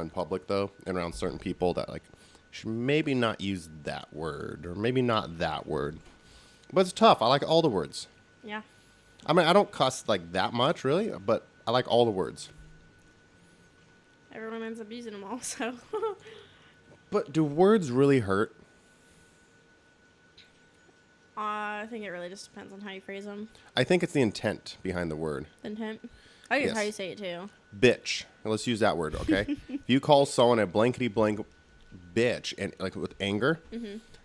in public, though, and around certain people that, like, should maybe not use that word or maybe not that word. But it's tough. I like all the words. Yeah. I mean, I don't cuss, like, that much, really, but I like all the words. Everyone ends up using them all, so. But do words really hurt? I think it really just depends on how you phrase them. I think it's the intent behind the word. Intent. I think it's Yes. how you say it, too. Bitch. Let's use that word, okay? If you call someone a blankety blank bitch, and like with anger,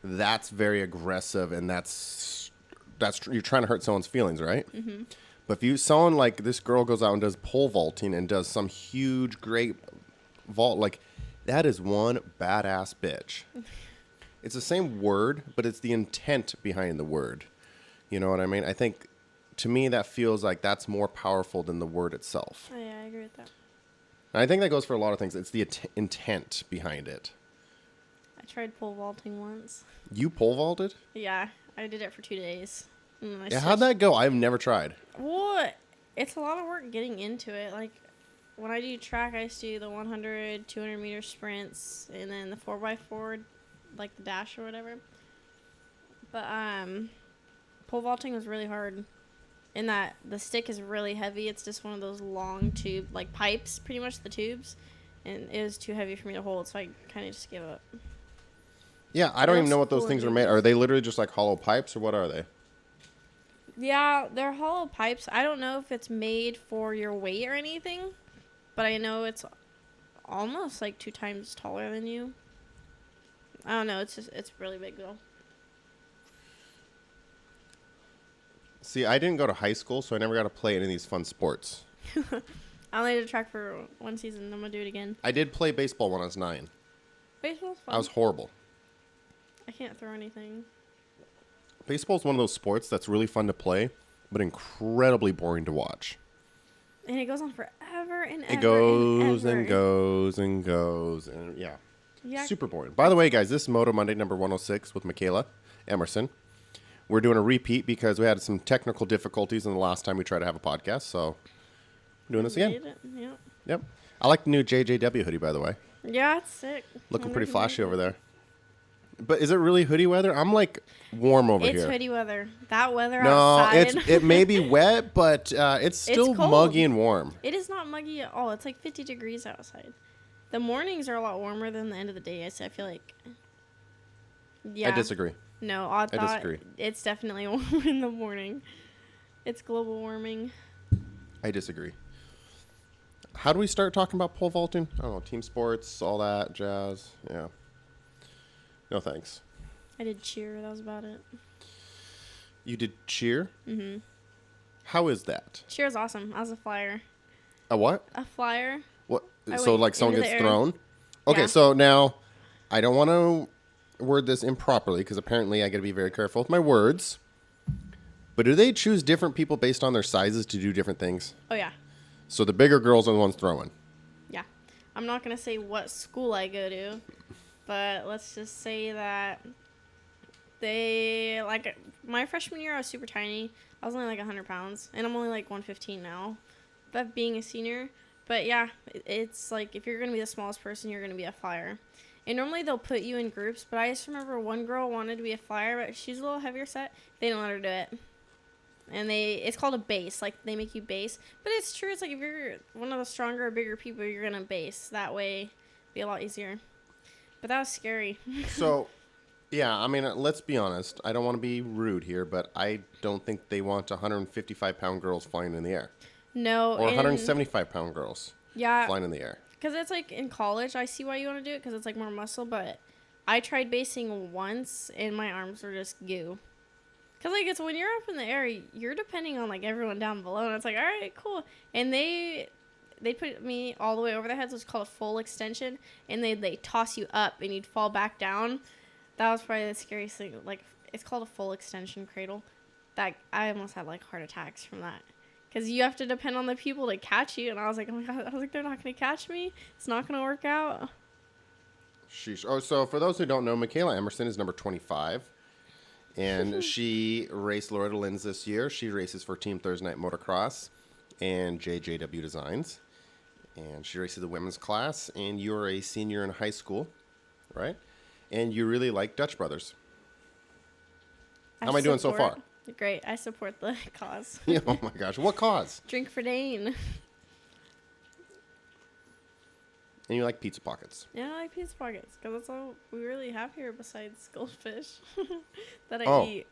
that's very aggressive, and that's you're trying to hurt someone's feelings, right? But if someone like this girl goes out and does pole vaulting and does some huge, great vault, like that is one badass bitch. It's the same word, but it's the intent behind the word. You know what I mean? I think, to me, that feels like that's more powerful than the word itself. Oh, yeah, I agree with that. And I think that goes for a lot of things. It's the intent behind it. I tried pole vaulting once. You pole vaulted? Yeah, I did it for 2 days. And I Yeah, how'd that go? I've never tried. Well, it's a lot of work getting into it. Like, when I do track, I used to do the 100, 200 meter sprints, and then the 4x4, like the dash or whatever. But pole vaulting was really hard. In that the stick is really heavy. It's just one of those long tube, like pipes, pretty much the tubes. And it was too heavy for me to hold, so I kind of just gave up. Yeah, I don't even know what those Cool, things are dude. made. Are they literally just like hollow pipes, or what are they? Yeah, they're hollow pipes. I don't know if it's made for your weight or anything, but I know it's almost like 2 times taller than you. I don't know. It's really big though. See, I didn't go to high school, so I never got to play any of these fun sports. I only did a track for 1 season. I'm gonna do it again. I did play baseball when I was 9. Baseball's fun. I was horrible. I can't throw anything. Baseball is one of those sports that's really fun to play, but incredibly boring to watch. And it goes on forever and ever. It goes and, and ever. goes and goes, and yeah. Yeah. Super boring. By the way, guys, this is Moto Monday number 106 with Makayla Emerson. We're doing a repeat because we had some technical difficulties in the last time we tried to have a podcast, so we're doing this again. Yeah. Yep. I like the new JJW hoodie, by the way. Yeah, it's sick. Looking Wonder pretty who flashy made over it. there. But is it really hoodie weather? I'm like warm over It's here. hoodie weather. That weather No, outside. it may be wet, but it's still cold. muggy and warm. It is not muggy at all. It's like 50 degrees outside. The mornings are a lot warmer than the end of the day. I feel like. Yeah. I disagree. No, I thought disagree. it's definitely warmer in the morning. It's global warming. I disagree. How do we start talking about pole vaulting? I don't know, team sports, all that jazz. Yeah. No thanks. I did cheer. That was about it. You did cheer? Mm-hmm. How is that? Cheer is awesome. I was a flyer. A what? A flyer. What? I So went like someone into gets the air. thrown? Okay, Yeah. so now I don't want to word this improperly because apparently I got to be very careful with my words. But do they choose different people based on their sizes to do different things? Oh, yeah. So the bigger girls are the ones throwing. Yeah. I'm not going to say what school I go to, but let's just say that they, like, my freshman year, I was super tiny. I was only like 100 pounds, and I'm only like 115 now. But being a senior, but yeah, it's like if you're going to be the smallest person, you're going to be a flyer. And normally they'll put you in groups, but I just remember one girl wanted to be a flyer, but she's a little heavier set. They didn't let her do it. And it's called a base. Like, they make you base. But it's true. It's like if you're one of the stronger or bigger people, you're going to base. That way, it'd be a lot easier. But that was scary. So, yeah, I mean, let's be honest. I don't want to be rude here, but I don't think they want 155-pound girls flying in the air. No. Or 175-pound girls flying in the air. Because it's like in college, I see why you want to do it because it's like more muscle. But I tried basing once, and my arms were just goo. Because, like, it's when you're up in the air, you're depending on, like, everyone down below. And it's like, all right, cool. And they put me all the way over their heads. It's called a full extension. And they toss you up, and you'd fall back down. That was probably the scariest thing. Like, it's called a full extension cradle. That I almost had, like, heart attacks from that. Because you have to depend on the people to catch you. And I was like, oh, my God. I was like, they're not going to catch me. It's not going to work out. Sheesh. Oh, so for those who don't know, Makayla Emerson is number 25. And she raced Loretta Lynn's this year. She races for Team Thursday Night Motocross and JJW Designs. and she races the women's class, and you're a senior in high school, right? And you really like Dutch Brothers. How am I doing so far? Great. I support the cause. Yeah, oh my gosh. What cause? Drink for Dane. And you like pizza pockets. Yeah, I like pizza pockets because that's all we really have here besides goldfish that I eat.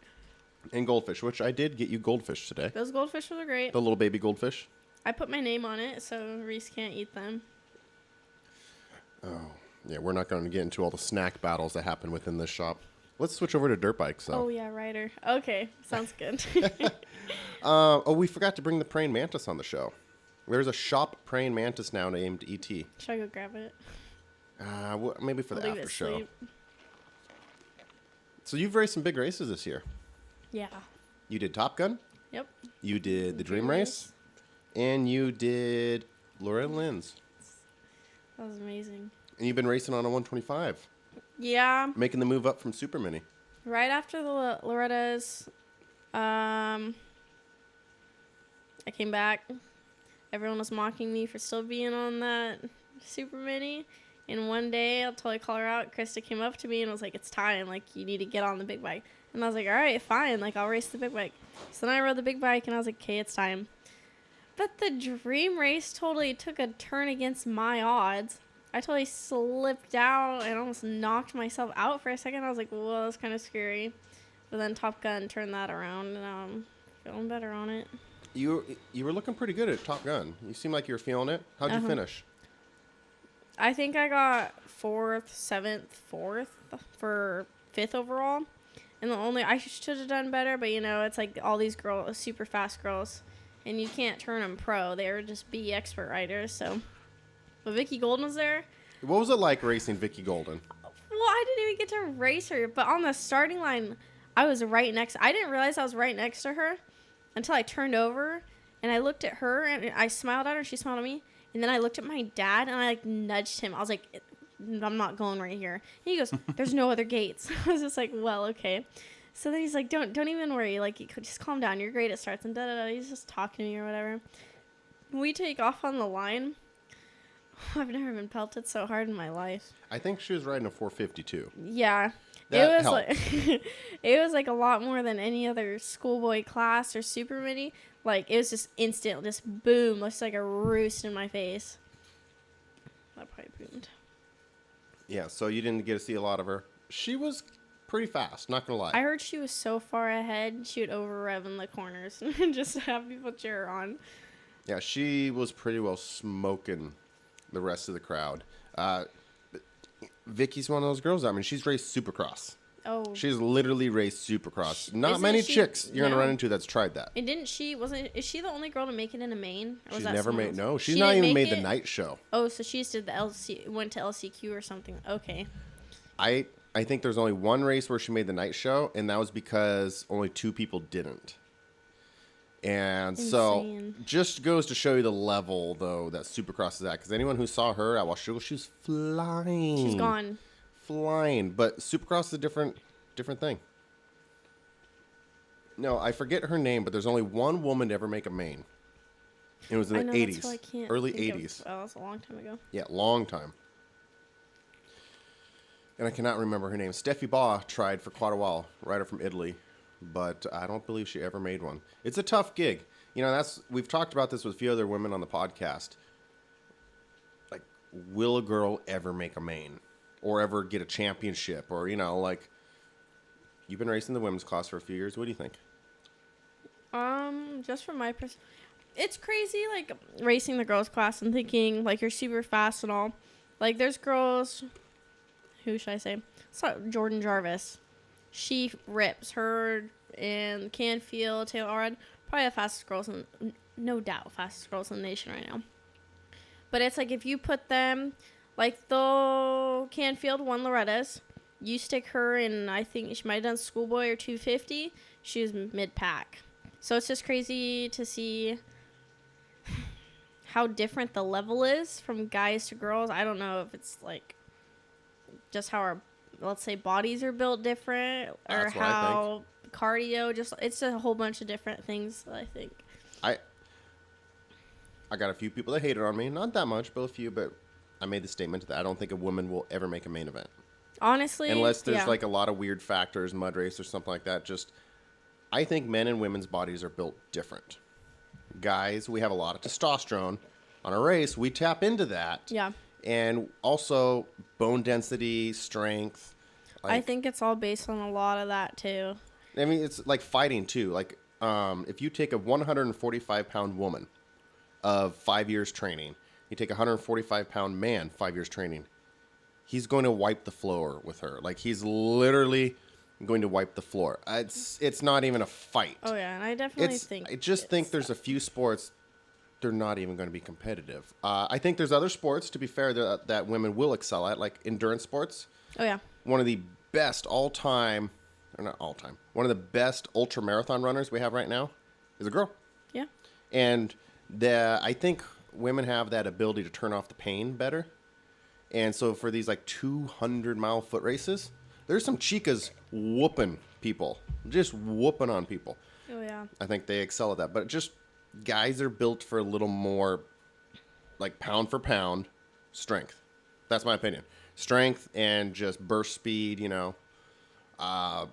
And goldfish, which I did get you goldfish today. Those goldfish were great. The little baby goldfish. I put my name on it so Reese can't eat them. Oh, yeah, we're not going to get into all the snack battles that happen within this shop. Let's switch over to dirt bikes, though. Oh, yeah, Ryder. Okay, sounds good. We forgot to bring the praying mantis on the show. There's a shop praying mantis now named E.T. Should I go grab it? Maybe for the I'll leave after it show. sleep. So you've raced some big races this year. Yeah. You did Top Gun. Yep. You did the Dream Race. And you did Loretta Lynn's. That was amazing. And you've been racing on a 125. Yeah. Making the move up from Super Mini. Right after the Loretta's, I came back. Everyone was mocking me for still being on that Super Mini. And one day, I'll totally call her out. Krista came up to me and was like, it's time. Like, you need to get on the big bike. And I was like, all right, fine. Like, I'll race the big bike. So then I rode the big bike and I was like, okay, it's time. But the dream race totally took a turn against my odds. I totally slipped out and almost knocked myself out for a second. I was like, whoa, that's kind of scary. But then Top Gun turned that around and I'm feeling better on it. You were looking pretty good at Top Gun. You seemed like you were feeling it. How'd you finish? I think I got 4th, 7th, 4th for 5th overall. And I should have done better, but it's like all these girls, super fast girls, and you can't turn them pro. They were just B expert riders, so. But Vicky Golden was there. What was it like racing Vicky Golden? Well, I didn't even get to race her, but on the starting line, I didn't realize I was right next to her until I turned over, and I looked at her, and I smiled at her, she smiled at me, and then I looked at my dad, and I, nudged him. I was like, I'm not going right here. And he goes, there's no other gates. I was just like, well, okay. So then he's like, don't even worry. Like, just calm down. You're great at starts. And da-da-da. He's just talking to me or whatever. We take off on the line. I've never been pelted so hard in my life. I think she was riding a 452. Yeah. That helped. It was like a lot more than any other schoolboy class or super mini. Like, it was just instant, just boom, looks like a roost in my face. That probably boomed. Yeah, so you didn't get to see a lot of her. She was pretty fast, not gonna lie. I heard she was so far ahead, she would over-rev in the corners and just have people cheer her on. Yeah, she was pretty well smoking the rest of the crowd. Vicky's one of those girls. I mean, she's raced Supercross. Oh. She's literally raced Supercross. Not many chicks you're gonna run into that's tried that. And is she the only girl to make it in a main? Or She's was that never made. else? No, she's not even made the night show. Oh, so she just did went to LCQ or something. Okay. I think there's only one race where she made the night show, and that was because only 2 people didn't. And so, just goes to show you the level, though, that Supercross is at. Because anyone who saw her at Washougal, she was flying. She's gone. Flying. But Supercross is a different thing. No, I forget her name, but there's only one woman to ever make a main. It was in the 80s. Early 80s. Oh, that's a long time ago. Yeah, long time. And I cannot remember her name. Steffi Baugh tried for quite a while, rider from Italy, but I don't believe she ever made one. It's a tough gig. We've talked about this with a few other women on the podcast. Like, will a girl ever make a main? Or ever get a championship? Or, you've been racing the women's class for a few years. What do you think? Just from my perspective, it's crazy, like, racing the girls' class and thinking, like, you're super fast and all. Like, there's girls, who should I say? So, Jordan Jarvis. She rips. Her and Canfield, Taylor Allred, probably the fastest girls no doubt, fastest girls in the nation right now. But it's like, if you put them, like, the Canfield won Loretta's. You stick her in, I think she might have done schoolboy or 250. She was mid-pack. So it's just crazy to see how different the level is from guys to girls. I don't know if it's like just how our, let's say, bodies are built different, or That's how cardio, just it's a whole bunch of different things, I think. I got a few people that hated on me. Not that much, but a few. But I made the statement that I don't think a woman will ever make a main event. Honestly, Unless there's yeah. like a lot of weird factors, mud race or something like that. Just, I think men and women's bodies are built different. Guys, we have a lot of testosterone. On a race, we tap into that. Yeah. And also bone density, strength. I think it's all based on a lot of that too. I mean, it's like fighting too. Like, if you take a 145-pound woman of 5 years training, you take a 145-pound man, 5 years training, he's going to wipe the floor with her. Like, he's literally going to wipe the floor. It's not even a fight. Oh yeah, and I definitely I just think there's a few sports they're not even going to be competitive. I think there's other sports, to be fair, that women will excel at, like endurance sports. Oh yeah. One of the best all-time, or not all-time, one of the best ultra marathon runners we have right now is a girl. Yeah. And I think women have that ability to turn off the pain better. And so for these like 200-mile foot races, there's some chicas whooping people, just whooping on people. Oh yeah. I think they excel at that. But just guys are built for a little more like pound for pound strength. That's my opinion. Strength and just burst speed, you know. I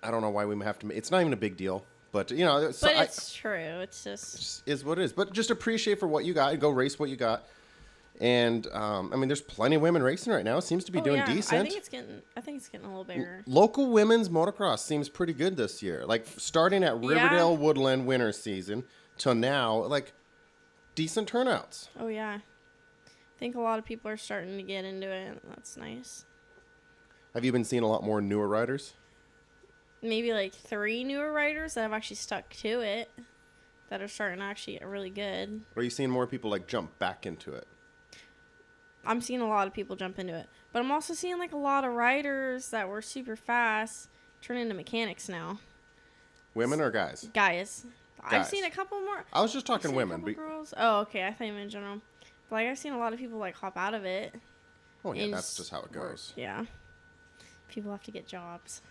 don't know why we have to. It's not even a big deal, but you know. But it's true. It's just is what it is. But just appreciate for what you got. Go race what you got. And I mean, there's plenty of women racing right now. It seems to be doing decent. I think it's getting a little bigger. Local women's motocross seems pretty good this year. Like starting at Riverdale Woodland winter season till now, like decent turnouts. Oh yeah. I think a lot of people are starting to get into it. That's nice. Have you been seeing a lot more newer riders? Maybe like 3 newer riders that have actually stuck to it, that are starting to actually get really good. Or are you seeing more people like jump back into it? I'm seeing a lot of people jump into it. But I'm also seeing like a lot of riders that were super fast turn into mechanics now. Women or guys? Guys. I've seen a couple more. I was just talking women. Girls. Oh, okay. I thought you meant in general. But like I've seen a lot of people like hop out of it. Oh yeah, that's just how it goes. Yeah. People have to get jobs.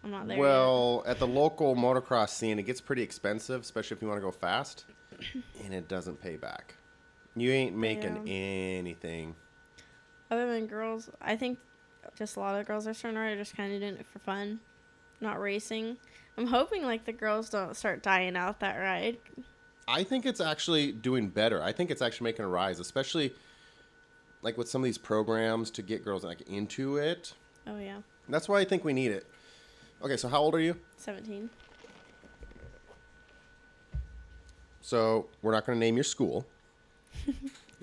I'm not there Well, at the local motocross scene, it gets pretty expensive, especially if you want to go fast. And it doesn't pay back. You ain't making anything. Other than girls, I think just a lot of girls are starting to ride, just kind of doing it for fun, not racing. I'm hoping like the girls don't start dying out that ride. I think it's actually doing better. I think it's actually making a rise, especially like with some of these programs to get girls like into it. Oh yeah. That's why I think we need it. Okay, so how old are you? 17. So we're not going to name your school.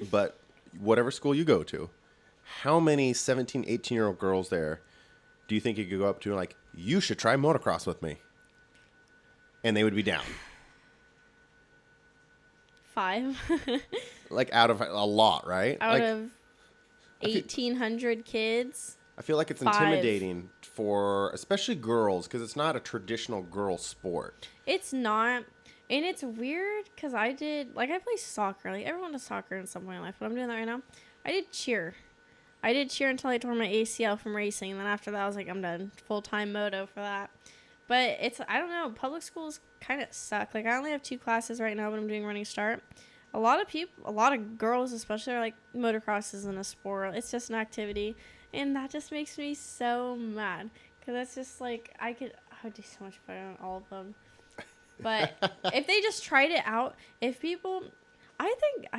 But whatever school you go to, how many 17, 18-year-old girls there do you think you could go up to and like, you should try motocross with me? And they would be down. 5. Like out of a lot, right? Out of 1,800 kids. I feel like it's intimidating for especially girls because it's not a traditional girl sport. It's not. And it's weird because I play soccer. Like, everyone does soccer in some point in life, but I'm doing that right now. I did cheer until I tore my ACL from racing. And then after that, I was like, I'm done. Full-time moto for that. But I don't know. Public schools kind of suck. Like, I only have 2 classes right now, but I'm doing running start. A lot of girls especially are like, motocross isn't a sport. It's just an activity. And that just makes me so mad. Because that's just like, I would do so much better on all of them. But if they just tried it out, if people, I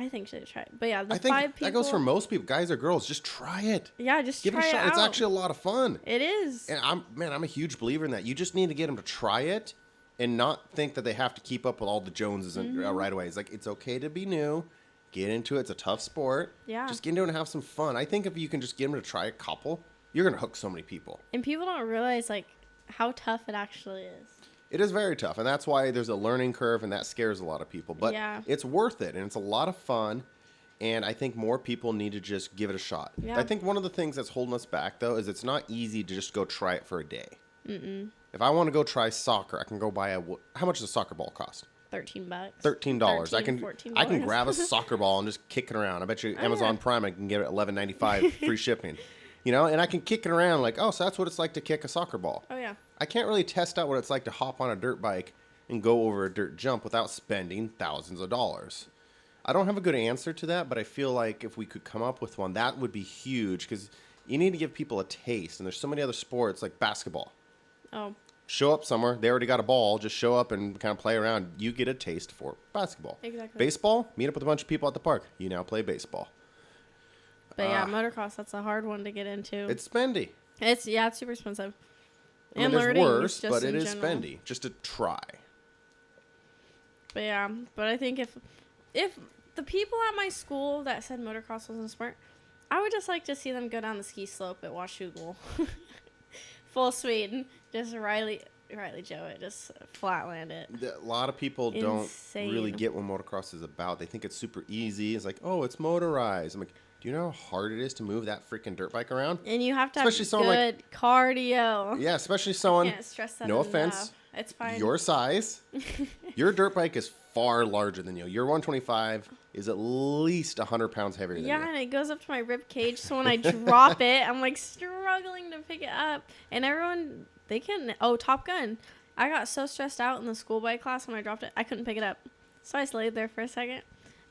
think should try it. But yeah, 5 people. That goes for most people, guys or girls. Just try it. Yeah, just give try it a shot. It out. It's actually a lot of fun. It is. And I'm a huge believer in that. You just need to get them to try it and not think that they have to keep up with all the Joneses right away. It's like, it's okay to be new. Get into it. It's a tough sport. Yeah. Just get into it and have some fun. I think if you can just get them to try a couple, you're going to hook so many people. And people don't realize like how tough it actually is. It is very tough, and that's why there's a learning curve, and that scares a lot of people. But it's worth it, and it's a lot of fun, and I think more people need to just give it a shot. Yeah. I think one of the things that's holding us back, though, is it's not easy to just go try it for a day. Mm-mm. If I want to go try soccer, I can go buy how much does a soccer ball cost? $13. $13. $14. I can grab a soccer ball and just kick it around. I bet you Amazon Prime I can get it $11.95 free shipping. You know, and I can kick it around like, oh, so that's what it's like to kick a soccer ball. Oh, yeah. I can't really test out what it's like to hop on a dirt bike and go over a dirt jump without spending thousands of dollars. I don't have a good answer to that, but I feel like if we could come up with one, that would be huge because you need to give people a taste. And there's so many other sports like basketball. Oh, Show up somewhere. They already got a ball. Just show up and kind of play around. You get a taste for basketball. exactly. Baseball, meet up with a bunch of people at the park. You now play baseball. But yeah, motocross, that's a hard one to get into. It's spendy. It's super expensive. I mean, And there's learning worse, just but it in is general. spendy. Just to try. But yeah, but I think if the people at my school that said motocross wasn't smart, I would just like to see them go down the ski slope at Washougal. Full speed. Just Riley Joe it. Just flatland it. A lot of people don't really Insane. get what motocross is about. They think it's super easy. It's like, oh, it's motorized. I'm like, do you know how hard it is to move that freaking dirt bike around? And you have to Especially have someone good cardio. Yeah, especially someone, Can't stress that no enough. offense, It's fine. your size. Your dirt bike is far larger than you. Your 125 is at least 100 pounds heavier than Yeah, you. and it goes up to my rib cage, so when I drop it, I'm like struggling to pick it up. And everyone, they can. Oh, Top Gun! I got so stressed out in the school bike class when I dropped it, I couldn't pick it up. So I just laid there for a second.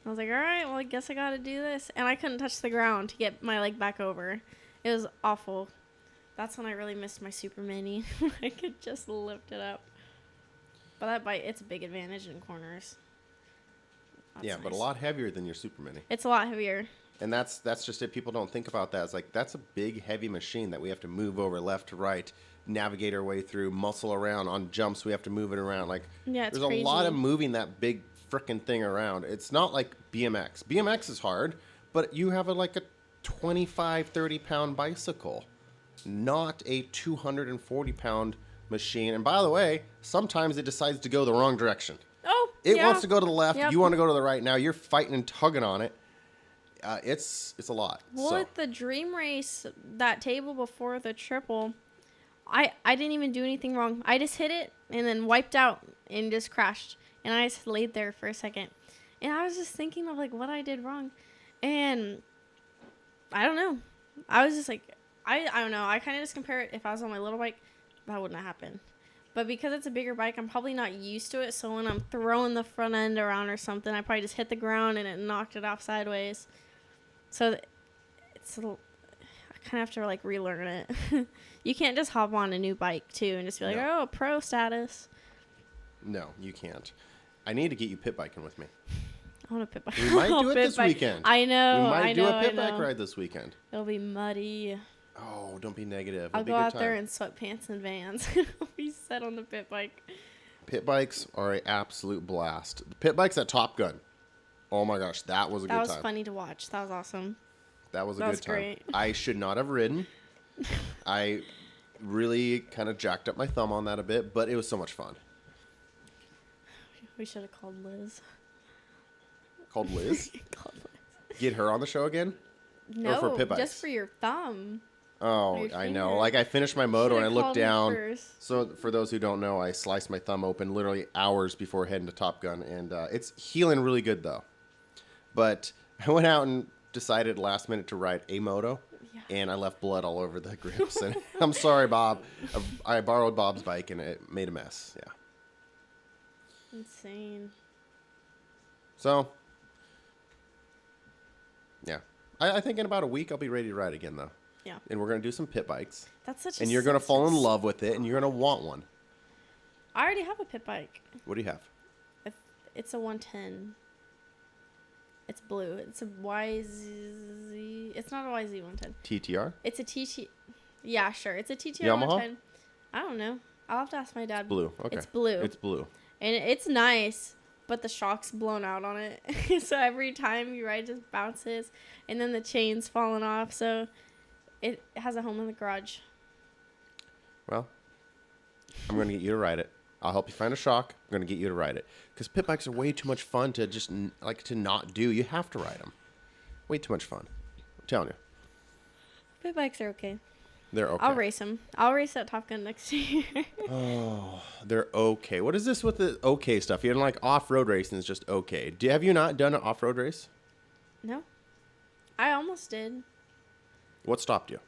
I was like, all right, well, I guess I got to do this. And I couldn't touch the ground to get my leg back over. It was awful. That's when I really missed my super mini. I could just lift it up. But that bike, it's a big advantage in corners. That's Yeah, but a nice. lot heavier than your Super Mini. It's a lot heavier. And that's just it. People don't think about that. It's like, that's a big, heavy machine that we have to move over left to right, navigate our way through, muscle around. On jumps, we have to move it around. Like, Yeah, it's there's crazy. a lot of moving that big frickin' thing around. It's not like BMX. BMX is hard, but you have like a 25, 30-pound bicycle, not a 240-pound machine. And by the way, sometimes it decides to go the wrong direction. Oh, It yeah. wants to go to the left. Yep. You want to go to the right. Now you're fighting and tugging on it. It's a lot. Well, So, at the dream race, that table before the triple, I didn't even do anything wrong. I just hit it and then wiped out and just crashed. And I just laid there for a second. And I was just thinking of like what I did wrong. And I don't know. I was just like, I don't know. I kind of just compare it. If I was on my little bike, that wouldn't have happened. But because it's a bigger bike, I'm probably not used to it. So when I'm throwing the front end around or something, I probably just hit the ground and it knocked it off sideways. So it's I kind of have to like relearn it. You can't just hop on a new bike too and just be like, No. oh, pro status. no, you can't. I need to get you pit biking with me. I want a pit bike. We might do it Pit this bike. weekend. I know. We might I do know, a pit I bike know. ride this weekend. It'll be muddy. Oh, don't be negative. I'll It'll be go a good out there time. in sweatpants and Vans. I'll be set on the pit bike. Pit bikes are an absolute blast. The pit bikes at Top Gun. Oh my gosh, that was a That good was time. funny to watch. That was awesome. That was a That good was time. great. I should not have ridden. I really kind of jacked up my thumb on that a bit, but it was so much fun. We should have called Liz. Called Liz. Called Liz. Get her on the show again? No, for pit bikes? just for your thumb. Oh, Your I know. finger. Like I finished my moto and I Should've looked called me down. first. So for those who don't know, I sliced my thumb open literally hours before heading to Top Gun, and it's healing really good though. But I went out and decided last minute to ride a moto, Yeah. and I left blood all over the grips. And I'm sorry, Bob. I borrowed Bob's bike and it made a mess. Yeah. Insane. So yeah, I think in about a week I'll be ready to ride again though. Yeah. And we're gonna do some pit bikes, That's such and a you're gonna fall in sentence. love with it, and you're gonna want one. I already have a pit bike. What do you have? It's a 110. It's blue. It's a YZ. It's not a YZ 110. TTR? It's a TT. Yeah, sure. It's a TTR Yamaha? 110. I don't know. I'll have to ask my dad. Blue. Okay. It's blue. It's blue. And it's nice, but the shock's blown out on it. So every time you ride, it just bounces. And then the chain's falling off. So it has a home in the garage. Well, I'm going to get you to ride it. I'll help you find a shock. I'm going to get you to ride it. Because pit bikes are way too much fun to just, to not do. You have to ride them. Way too much fun. I'm telling you. Pit bikes are okay. They're okay. I'll race them. I'll race at Top Gun next year. Oh, they're okay. What is this with the okay stuff? You don't like off-road racing is just okay. Have you not done an off-road race? No. I almost did. What stopped you?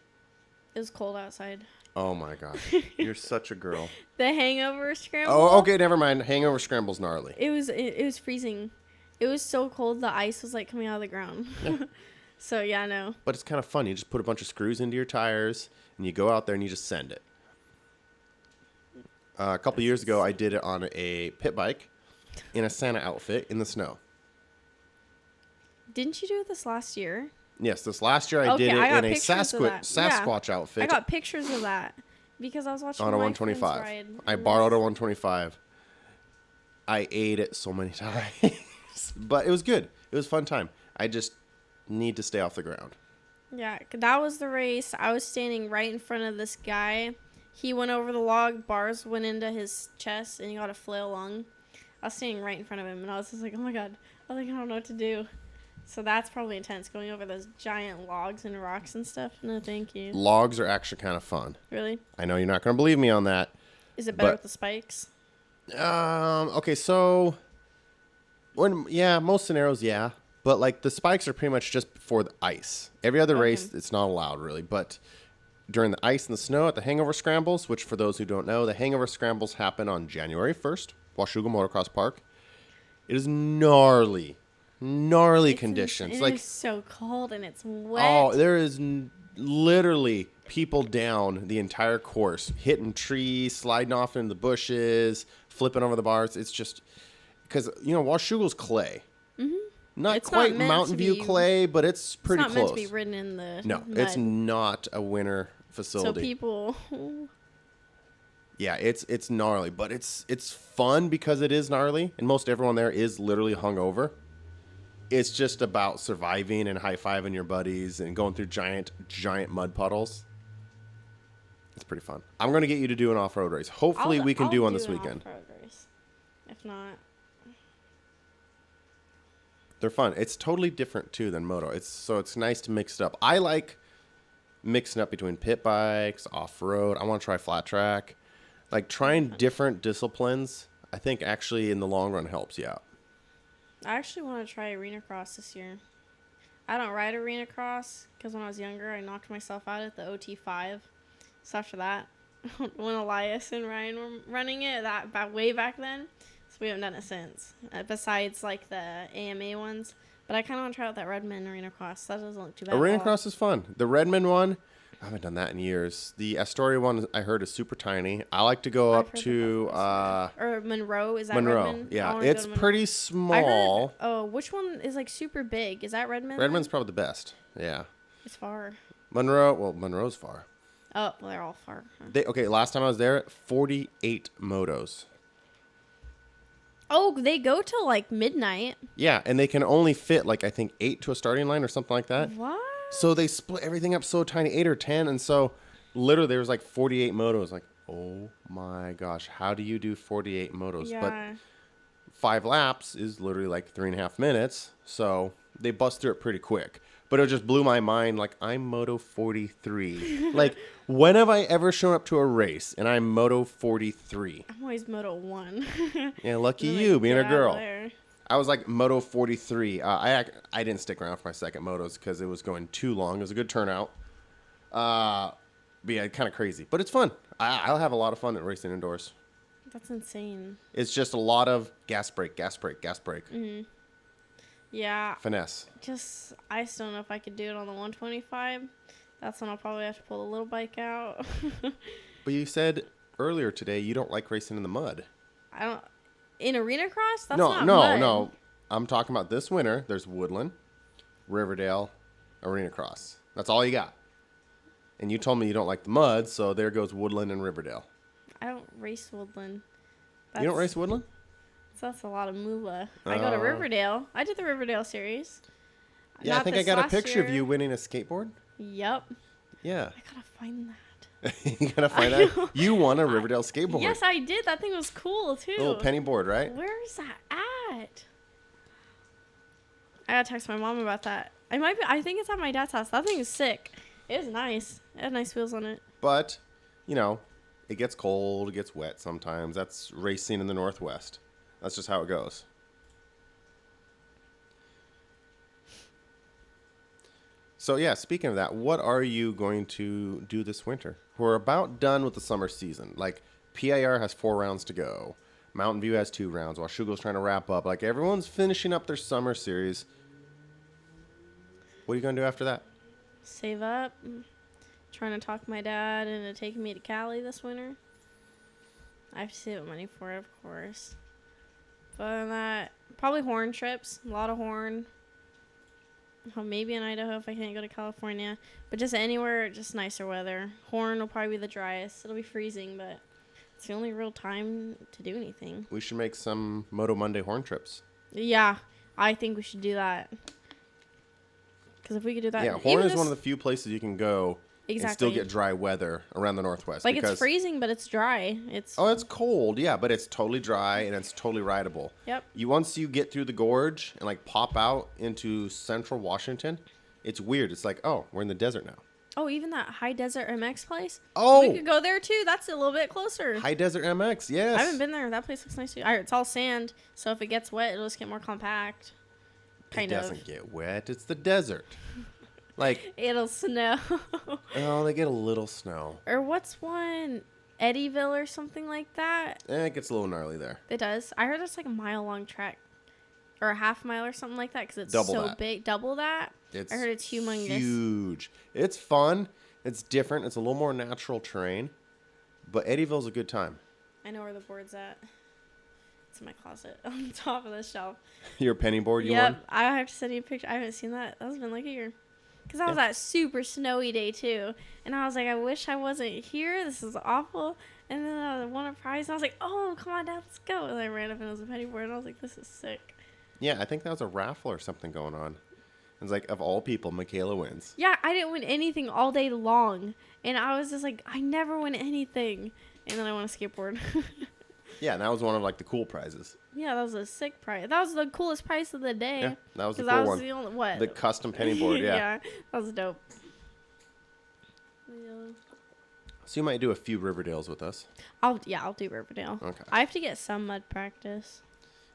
It was cold outside. Oh, my gosh. You're such a girl. The hangover scramble. Oh, okay. Never mind. Hangover scramble's gnarly. It was freezing, It was so cold, the ice was like coming out of the ground. Yeah. So yeah, no. But it's kind of fun. You just put a bunch of screws into your tires, and you go out there and you just send it. A couple years ago, I did it on a pit bike in a Santa outfit in the snow. Didn't you do this last year? Yes, this last year I did it in a Sasquatch outfit. I got pictures of that because I was watching on a my 125. friends ride. I borrowed a 125. I ate it so many times, but it was good. It was a fun time. I just need to stay off the ground. Yeah, that was the race. I was standing right in front of this guy. He went over the log, bars went into his chest, and he got a flail lung. I was standing right in front of him, and I was just like, oh my god. I was like, I don't know what to do. So that's probably intense, going over those giant logs and rocks and stuff. No, thank you. Logs are actually kind of fun. Really? I know you're not going to believe me on that. Is it better with the spikes? Okay, so most scenarios, yeah. But like the spikes are pretty much just for the ice. Every other race, it's not allowed really. But during the ice and the snow at the hangover scrambles, which for those who don't know, the hangover scrambles happen on January 1st, Washougal Motocross Park. It is gnarly conditions. It like is so cold and it's wet. Oh, there is literally people down the entire course, hitting trees, sliding off into the bushes, flipping over the bars. It's just because Washougal's clay. Mm-hmm. Not it's quite not Mountain View clay, but it's pretty close. It's not meant to be ridden in the No, mud. it's not a winter facility. So people. Yeah, it's gnarly, but it's fun because it is gnarly, and most everyone there is literally hungover. It's just about surviving and high-fiving your buddies and going through giant mud puddles. It's pretty fun. I'm going to get you to do an off-road race. Hopefully we can do one this weekend. Off-road race. If not. They're fun. It's totally different, too, than Moto. It's nice to mix it up. I like mixing up between pit bikes, off-road. I want to try flat track. Like, trying different disciplines, I think, actually, in the long run, helps you out. I actually want to try arena cross this year. I don't ride arena cross because when I was younger, I knocked myself out at the OT5. So after that, when Elias and Ryan were running it, way back then, so we haven't done it since. Besides like the AMA ones, but I kind of want to try out that Redmond arena cross. That doesn't look too bad. Arena cross is fun. The Redmond one, I haven't done that in years. The Astoria one, I heard, is super tiny. I like to go up to or Monroe. Is that Monroe? Redmond? Yeah, it's pretty small. Which one is like super big? Is that Redmond? Redmond's probably the best. Yeah. It's far. Monroe's far. Oh, well, they're all far. Huh? Last time I was there, 48 motos. Oh, they go till like midnight. Yeah, and they can only fit like I think 8 to a starting line or something like that. What? So they split everything up so tiny, 8 or 10, and so literally there was like 48 motos. Like, oh my gosh, how do you do 48 motos? Yeah. But 5 laps is literally like 3.5 minutes, so they bust through it pretty quick. But it just blew my mind. Like, I'm Moto 43. Like, when have I ever shown up to a race and I'm Moto 43? I'm always Moto 1. Yeah, lucky you, being a girl. There. I was like Moto 43. I didn't stick around for my second motos because it was going too long. It was a good turnout. But yeah, kind of crazy. But it's fun. I'll have a lot of fun at racing indoors. That's insane. It's just a lot of gas brake, gas brake, gas brake. Mm-hmm. Yeah. Finesse. I still don't know if I could do it on the 125. That's when I'll probably have to pull the little bike out. But you said earlier today you don't like racing in the mud. I don't. In arena cross? That's not mud. No. I'm talking about this winter. There's Woodland, Riverdale, Arena Cross. That's all you got. And you told me you don't like the mud, so there goes Woodland and Riverdale. I don't race Woodland. You don't race Woodland? So that's a lot of moolah. I go to Riverdale. I did the Riverdale series. Yeah, I think I got a picture of you winning a skateboard. Yep. Yeah. I gotta find that. You gotta find that. You won a Riverdale skateboard. Yes, I did. That thing was cool too. A little penny board, right? Where's that at? I gotta text my mom about that. I think it's at my dad's house. That thing is sick. It is nice. It had nice wheels on it. But, it gets cold, it gets wet sometimes. That's racing in the Northwest. That's just how it goes. So, yeah, speaking of that, what are you going to do this winter? We're about done with the summer season. Like, PIR has 4 rounds to go. Mountain View has 2 rounds. Washugo's trying to wrap up. Like, everyone's finishing up their summer series. What are you going to do after that? Save up. Trying to talk my dad into taking me to Cali this winter. I have to save up money for it, of course. But other than that, probably horn trips. A lot of horn. Oh, maybe in Idaho if I can't go to California. But just anywhere, just nicer weather. Horn will probably be the driest. It'll be freezing, but it's the only real time to do anything. We should make some Moto Monday horn trips. Yeah, I think we should do that. Because if we could do that... Yeah, Horn is one of the few places you can go and still get dry weather around the Northwest. Like, it's freezing, but it's dry. It's cold, yeah, but it's totally dry and it's totally rideable. Yep. Once you get through the gorge and, like, pop out into central Washington, it's weird. It's like, oh, we're in the desert now. Oh, even that High Desert MX place? Oh! We could go there, too. That's a little bit closer. High Desert MX, yes. I haven't been there. That place looks nice, too. It's all sand, so if it gets wet, it'll just get more compact. It doesn't get wet. It's the desert. Like, it'll snow. Oh, they get a little snow. Or what's one? Eddyville or something like that? It gets a little gnarly there. It does. I heard it's like a mile-long trek. Or a half mile or something like that because it's Double so that. big. Double that? I heard it's humongous. Huge. It's fun. It's different. It's a little more natural terrain. But Eddyville's a good time. I know where the board's at. It's in my closet on the top of the shelf. Your penny board you Yep. won? I have to send you a picture. I haven't seen that. That's been like a year. Because that was that super snowy day, too. And I was like, I wish I wasn't here. This is awful. And then I won a prize. And I was like, oh, come on, Dad, let's go. And I ran up and it was a penny board. And I was like, this is sick. Yeah, I think that was a raffle or something going on. It's like, of all people, Makayla wins. Yeah, I didn't win anything all day long. And I was just like, I never win anything. And then I won a skateboard. Yeah, and that was one of, like, the cool prizes. Yeah, that was a sick prize. That was the coolest prize of the day. Yeah, that was the that cool was one. The only, what? The custom penny board, yeah. Yeah, that was dope. Yeah. So you might do a few Riverdales with us. I'll do Riverdale. Okay. I have to get some mud practice.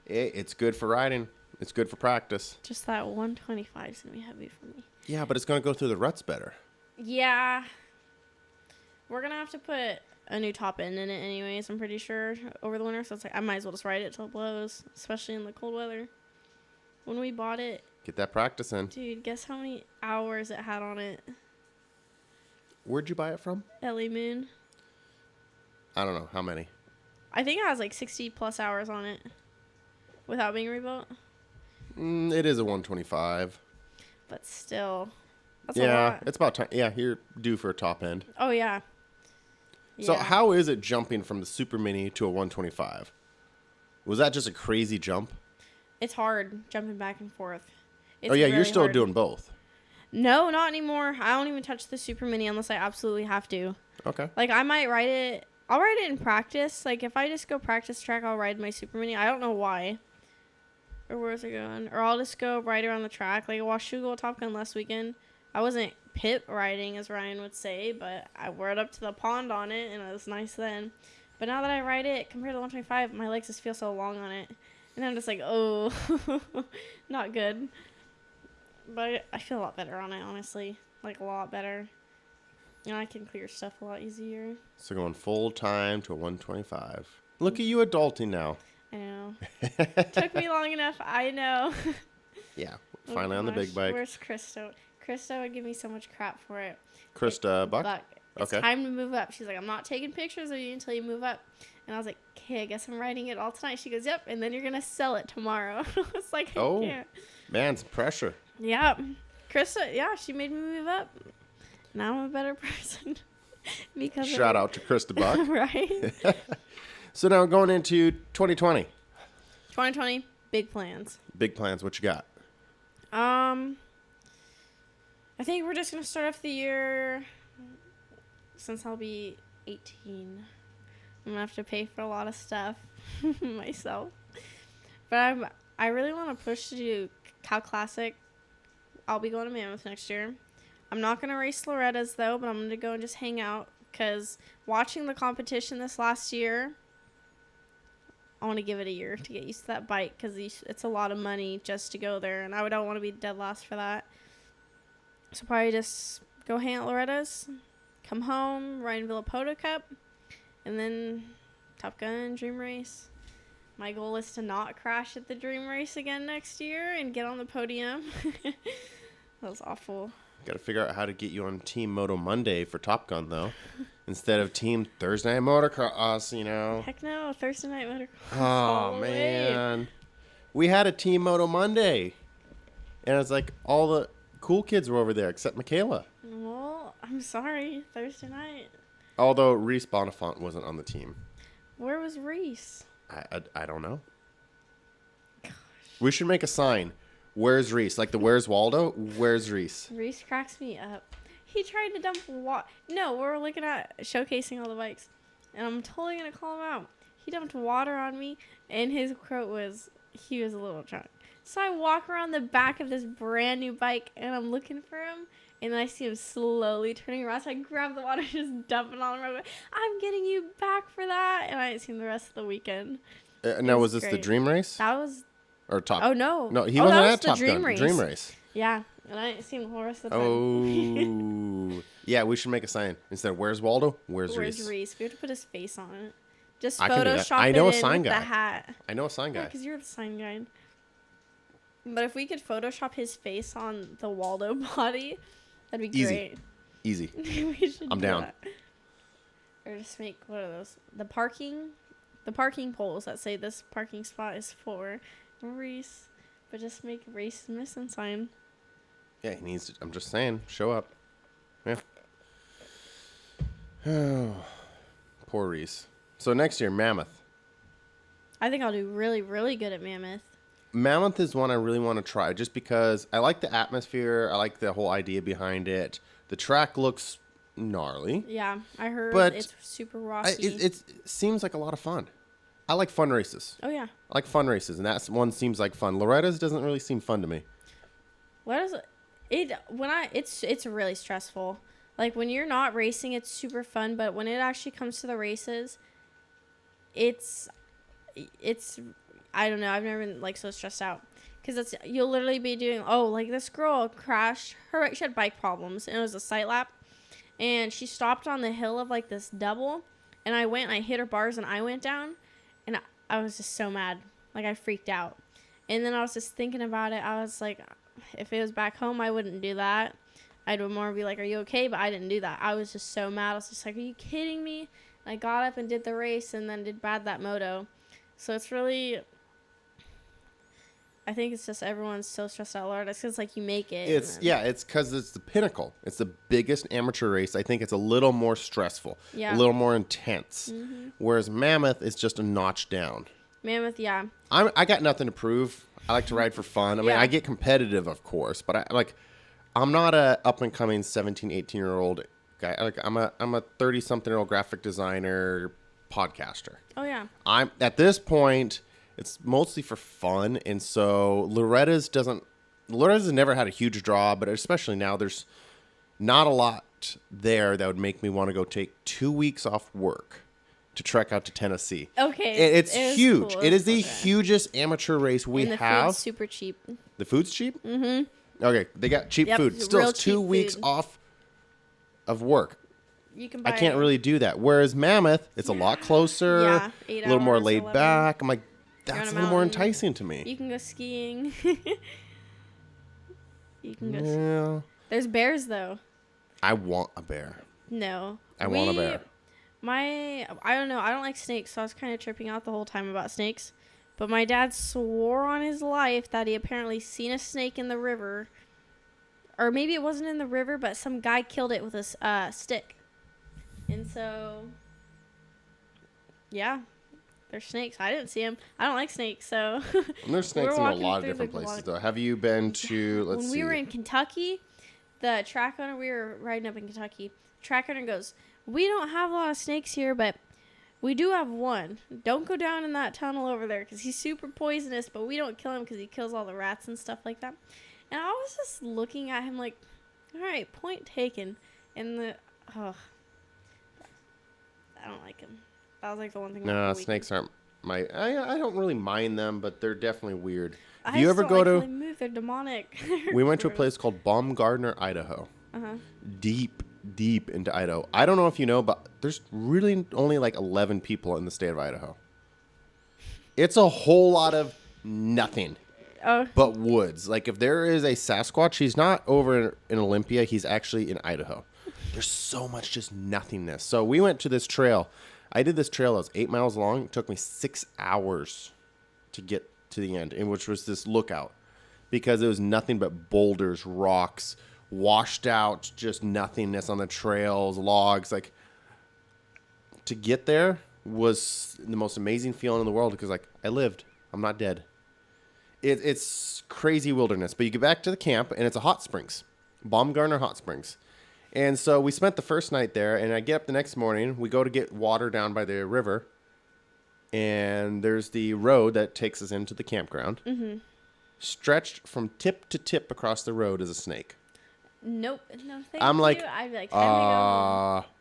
It's good for riding. It's good for practice. Just that 125 is going to be heavy for me. Yeah, but it's going to go through the ruts better. Yeah. We're going to have to put a new top end in it anyways, I'm pretty sure, over the winter. So it's like, I might as well just ride it till it blows, especially in the cold weather. When we bought it... Get that practice in. Dude, guess how many hours it had on it? Where'd you buy it from? Ellie Moon. I don't know. How many? I think it has like 60 plus hours on it without being rebuilt. It is a 125. But still, that's a lot. It's about time. Yeah, you're due for a top end. Oh, yeah. So Yeah. how is it jumping from the Super Mini to a 125? Was that just a crazy jump? It's hard jumping back and forth. It's You're really still hard. doing both. No, not anymore. I don't even touch the Super Mini unless I absolutely have to. Okay. Like, I might ride it. I'll ride it in practice. Like, if I just go practice track, I'll ride my Super Mini. I don't know why. Or where's it going? Or I'll just go ride around the track. Like, I watched Shugo Top Gun last weekend. I wasn't pit riding, as Ryan would say, but I rode up to the pond on it, and it was nice then. But now that I ride it, compared to the 125, my legs just feel so long on it. And I'm just like, oh, not good. But I feel a lot better on it, honestly. Like, a lot better. And I can clear stuff a lot easier. So going full time to a 125. Look at you adulting now. I know. Took me long enough. I know. Yeah, finally on the big bike. Where's Krista? Krista would give me so much crap for it. Krista Buck? It's Okay. time to move up. She's like, I'm not taking pictures of you until you move up. And I was like, okay, I guess I'm riding it all tonight. She goes, yep, and then you're going to sell it tomorrow. I was like, I can't. Man, some pressure. Yeah. Krista, yeah, she made me move up. Now I'm a better person. Because Shout out to Krista Buck. Right? So now going into 2020. 2020, big plans. Big plans. What you got? I think we're just going to start off the year, since I'll be 18. I'm going to have to pay for a lot of stuff myself. But I really want to push to do Cal Classic. I'll be going to Mammoth next year. I'm not going to race Loretta's, though, but I'm going to go and just hang out. Because watching the competition this last year, I want to give it a year to get used to that bike. Because it's a lot of money just to go there. And I don't want to be dead last for that. So probably just go hang out at Loretta's, come home, ride in Villapoto Cup, and then Top Gun, Dream Race. My goal is to not crash at the dream race again next year and get on the podium. That was awful. Got to figure out how to get you on Team Moto Monday for Top Gun, though. Instead of Team Thursday Night Motocross, you know. Heck no, Thursday Night Motocross. Oh, man. We had a Team Moto Monday. And it's like all the cool kids were over there except Makayla. Well, I'm sorry. Thursday night. Although Reese Bonifant wasn't on the team. Where was Reese? I don't know. Gosh. We should make a sign. Where's Reese? Like the Where's Waldo? Where's Reese? Reese cracks me up. He tried to dump water. No, we're looking at showcasing all the bikes. And I'm totally going to call him out. He dumped water on me. And his quote was, he was a little drunk. So I walk around the back of this brand new bike. And I'm looking for him. And then I see him slowly turning around. So I grab the water and just dump it on him. I'm getting you back for that. And I didn't see him the rest of the weekend. Now, was this great. the Dream Race? That was... Or Top... Oh, no. No, he wasn't at Top Dream Gun. Race. Dream Race. Yeah. And I didn't see him the rest of the Oh. time. Yeah, we should make a sign. Instead of Where's Waldo? Where's Reese? Reese? We have to put his face on it. Just I can do that. Photoshop I know it a in sign with guy. the hat. I know a sign guy. Because you're the sign guy. But if we could Photoshop his face on the Waldo body, that'd be great. Easy. We should I'm do down. that. Or just make, what are those? The parking poles that say this parking spot is for Reese. But just make Reese missing sign. Yeah, he needs to. I'm just saying. Show up. Yeah. Oh, poor Reese. So next year, Mammoth. I think I'll do really, really good at Mammoth. Mammoth is one I really want to try just because I like the atmosphere. I like the whole idea behind it. The track looks gnarly. Yeah, I heard but it's super rocky. It seems like a lot of fun. I like fun races. Oh, yeah. I like fun races, and that one seems like fun. Loretta's doesn't really seem fun to me. It's really stressful. Like when you're not racing, it's super fun, but when it actually comes to the races, it's I don't know. I've never been like so stressed out because you'll literally be doing like this girl crashed. She had bike problems and it was a sight lap, and she stopped on the hill of like this double, and I went and I hit her bars and I went down, and I was just so mad. Like I freaked out, and then I was just thinking about it. I was like, if it was back home, I wouldn't do that. I'd more be like, are you okay? But I didn't do that. I was just so mad. I was just like, are you kidding me? And I got up and did the race and then did bad that moto. So it's really, I think it's just everyone's so stressed out, Lord. It's because like you make it. It's because it's the pinnacle. It's the biggest amateur race. I think it's a little more stressful, a little more intense. Mm-hmm. Whereas Mammoth is just a notch down. Mammoth, yeah. I got nothing to prove. I like to ride for fun. I mean, I get competitive, of course, but I'm not a up and coming 17, 18-year-old guy. Like I'm a 30-something-year-old graphic designer, podcaster. Oh yeah. I'm at this point. It's mostly for fun, and so Loretta's has never had a huge draw, but especially now, there's not a lot there that would make me want to go take 2 weeks off work to trek out to Tennessee. Okay. It's huge. Cool. It is the hugest amateur race we have. The food's super cheap. The food's cheap? Mm-hmm. Okay, they got cheap food. Still, it's 2 weeks off of work. You can buy I can't really do that. Whereas Mammoth, it's a lot closer, a little more laid 11. Back. I'm like, that's a little more enticing to me. You can go skiing. You can go skiing. There's bears, though. I want a bear. No. I want a bear. I don't know. I don't like snakes, so I was kind of tripping out the whole time about snakes. But my dad swore on his life that he apparently seen a snake in the river. Or maybe it wasn't in the river, but some guy killed it with a stick. And so, yeah, there's snakes. I didn't see them. I don't like snakes, so. And there's snakes in a lot of different places, though. Have you been to, when we were in Kentucky, the track owner, we were riding up in Kentucky. Track owner goes, we don't have a lot of snakes here, but we do have one. Don't go down in that tunnel over there because he's super poisonous, but we don't kill him because he kills all the rats and stuff like that. And I was just looking at him like, all right, point taken. And I don't like him. That was like the one thing. No, snakes aren't my. I don't really mind them, but they're definitely weird. If you ever go to, they move. They're demonic. We went to a place called Baumgardner, Idaho. Deep into Idaho. I don't know if you know, but there's really only like 11 people in the state of Idaho. It's a whole lot of nothing Oh, but woods. Like if there is a Sasquatch, he's not over in Olympia. He's actually in Idaho. There's so much just nothingness. So we went to this trail. I did this trail that was 8 miles long. It took me 6 hours to get to the end, in which was this lookout, because it was nothing but boulders, rocks, washed out, just nothingness on the trails, logs. Like, to get there was the most amazing feeling in the world, because like I lived. I'm not dead. It's crazy wilderness. But you get back to the camp, and it's a hot springs, Baumgartner Hot Springs. And so we spent the first night there, and I get up the next morning. We go to get water down by the river, and there's the road that takes us into the campground. Mm-hmm. Stretched from tip to tip across the road is a snake. nope. No, thank I'm you. like, I'd be like, time to go home.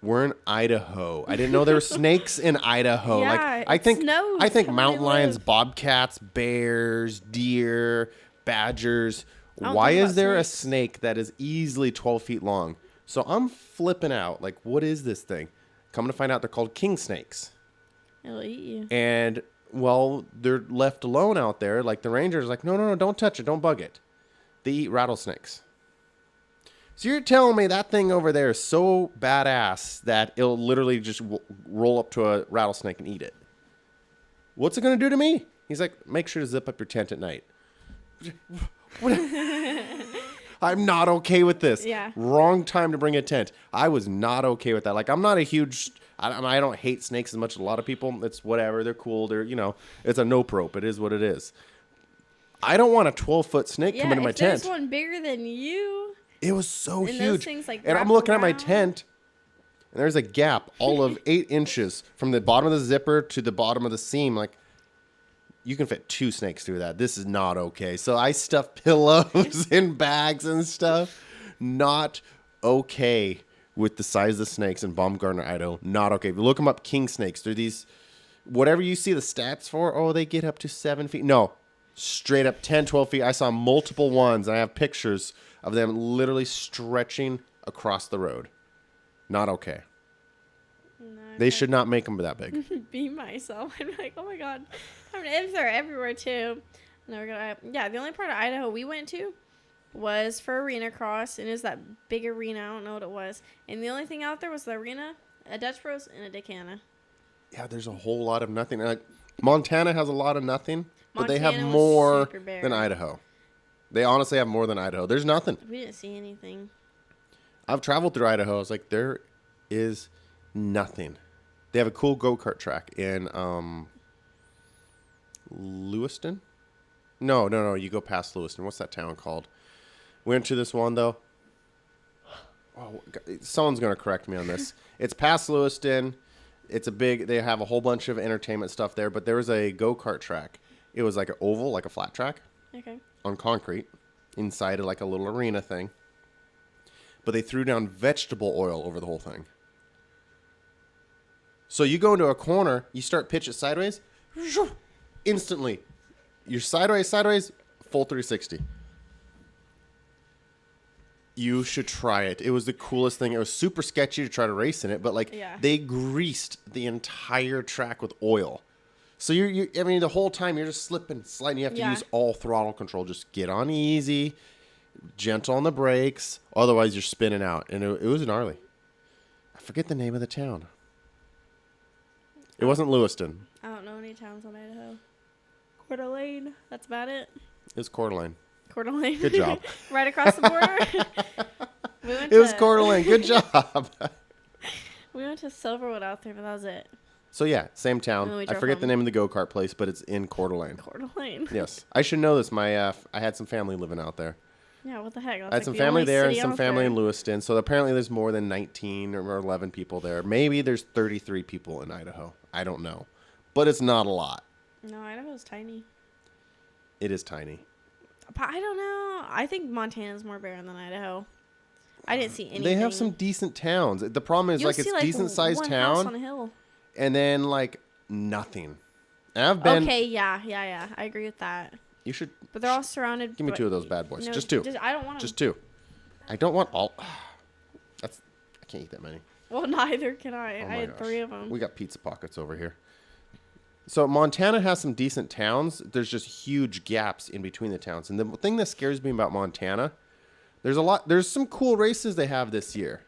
We're in Idaho. I didn't know there were snakes in Idaho. Yeah, like I it think snows. I think Come on, mountain they lions, live. bobcats, bears, deer, badgers. I don't Why think is about there a snakes. snake that is easily 12 feet long? So I'm flipping out. Like, what is this thing? Coming to find out, they're called king snakes. It'll eat you. And, well, they're left alone out there. Like, the ranger's like, no, don't touch it. Don't bug it. They eat rattlesnakes. So you're telling me that thing over there is so badass that it'll literally just roll up to a rattlesnake and eat it? What's it going to do to me? He's like, make sure to zip up your tent at night. I'm not okay with this. Yeah. Wrong time to bring a tent. I was not okay with that. Like, I'm not a huge... I don't hate snakes as much as a lot of people. It's whatever. They're cool. They're, it's a nope rope. It is what it is. I don't want a 12-foot snake come into my if tent. there's one bigger than you. It was so And those huge. things, like, and I'm wrap looking at my around. tent, and there's a gap all of 8 inches from the bottom of the zipper to the bottom of the seam. Like, you can fit 2 snakes through that. This is not okay. So I stuffed pillows in bags and stuff. Not okay with the size of the snakes in Baumgartner, Idaho. Not okay. If you look them up, king snakes. They're these, whatever you see the stats for, oh, they get up to 7 feet. No, straight up 10, 12 feet. I saw multiple ones. And I have pictures of them literally stretching across the road. Not okay. No, They should not make them that big. be myself. I'm like, oh my god. I mean, if they're everywhere too. And we're gonna, yeah, the only part of Idaho we went to was for arena cross, and it was that big arena. I don't know what it was. And the only thing out there was the arena, a Dutch Bros, and a Decana. Yeah, there's a whole lot of nothing. Like, Montana has a lot of nothing, but they have Montana was more super bare. than Idaho. They honestly have more than Idaho. There's nothing. We didn't see anything. I've traveled through Idaho. It's like, there is nothing. They have a cool go-kart track in Lewiston? No. You go past Lewiston. What's that town called? We went to this one, though. Oh, someone's going to correct me on this. It's past Lewiston. It's a big... They have a whole bunch of entertainment stuff there, but there was a go-kart track. It was like an oval, like a flat track. Okay. On concrete inside of like a little arena thing. But they threw down vegetable oil over the whole thing. So you go into a corner, you start pitch it sideways, instantly. You're sideways, full 360. You should try it. It was the coolest thing. It was super sketchy to try to race in it, but like they greased the entire track with oil. So I mean, the whole time you're just slipping, sliding. You have to use all throttle control. Just get on easy, gentle on the brakes. Otherwise, you're spinning out. And it was gnarly. I forget the name of the town. It wasn't Lewiston. I don't know any towns in Idaho. Coeur d'Alene. That's about it. It was Coeur d'Alene. Coeur d'Alene. Good job. Right across the border. It was Coeur d'Alene. Good job. We went to Silverwood out there, but that was it. So yeah, same town. And we I drove forget the home. name of the go-kart place, but it's in Coeur d'Alene. Coeur d'Alene. Yes, I should know this. I had some family living out there. Yeah, what the heck? I had some family there and some family in Lewiston. So apparently there's more than 19 or 11 people there. Maybe there's 33 people in Idaho. I don't know. But it's not a lot. No, Idaho's tiny. It is tiny. But I don't know. I think Montana's more barren than Idaho. I didn't see anything. They have some decent towns. The problem is, You'll like, see, it's decent sized one house town on a hill. and then like nothing. And I've been. Okay, yeah. I agree with that. You should. But they're all surrounded. Give me 2 of those bad boys. No, Just 2. I don't want them. Just 2. I don't want all. I can't eat that many. Well, neither can I. Oh I my had gosh. 3 of them. We got pizza pockets over here. So Montana has some decent towns. There's just huge gaps in between the towns. And the thing that scares me about Montana, there's some cool races they have this year.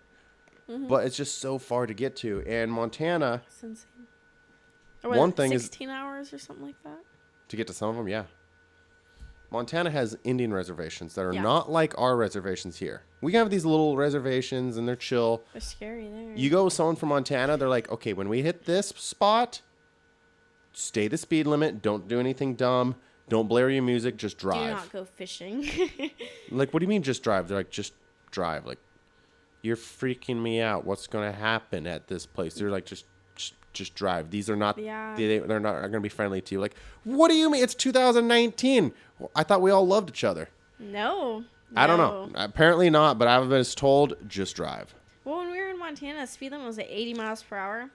But it's just so far to get to. And Montana, That's insane. One thing is 16 hours or something like that. to get to some of them, yeah. Montana has Indian reservations that are Yeah. not like our reservations here. We have these little reservations and they're chill. They're scary there. You go with someone from Montana, they're like, okay, when we hit this spot, stay the speed limit. Don't do anything dumb. Don't blare your music. Just drive. Do not go fishing. Like, what do you mean just drive? They're like, just drive. Like, you're freaking me out. What's going to happen at this place? They're like, just drive. These are not, Yeah. they're not going to be friendly to you. Like, what do you mean? It's 2019. I thought we all loved each other. No. I don't know. Apparently not, but I was told, just drive. Well, when we were in Montana, the speed limit was at 80 miles per hour,